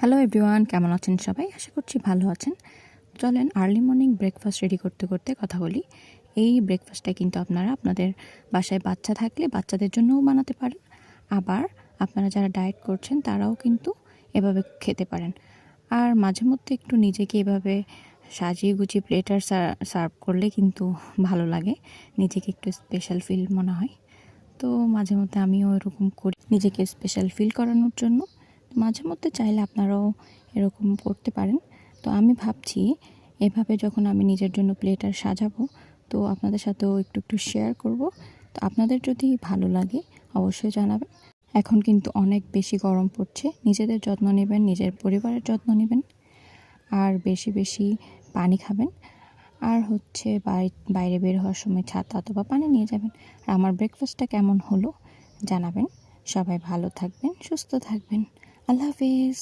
Hello everyone, কেমন আছেন সবাই? আশা করছি ভালো আছেন। চলেন আর্লি মর্নিং ব্রেকফাস্ট রেডি করতে করতে কথা বলি। এই ব্রেকফাস্টটা কিন্তু আপনারা আপনাদের বাসায় বাচ্চা থাকলে বাচ্চাদের জন্যও বানাতে পারেন। আবার আপনারা যারা ডায়েট করছেন তারাও কিন্তু এভাবে খেতে পারেন। আর মাঝে মধ্যে একটু নিজেকে এভাবে সাজিয়ে গুছিয়ে প্লেটার সার্ভ করলে কিন্তু ভালো লাগে, নিজেকে একটু স্পেশাল ফিল মনে হয়। তো মাঝে মধ্যে আমিও এরকম করি নিজেকে স্পেশাল ফিল করানোর জন্য। মাঝে মধ্যে চাইলে আপনারাও এরকম করতে পারেন। তো আমি ভাবছি এভাবে যখন আমি নিজের জন্য প্লেটার সাজাবো, তো আপনাদের সাথেও একটু একটু শেয়ার করব। তো আপনাদের যদি ভালো লাগে অবশ্যই জানাবেন। এখন কিন্তু অনেক বেশি গরম পড়ছে, নিজেদের যত্ন নেবেন, নিজের পরিবারের যত্ন নেবেন, আর বেশি বেশি পানি খাবেন। আর হচ্ছে বাইরে বের হওয়ার সময় ছাতা অথবা পানি নিয়ে যাবেন। আর আমার ব্রেকফাস্টটা কেমন হলো জানাবেন। সবাই ভালো থাকবেন, সুস্থ থাকবেন। আল্লাহ হাফিজ।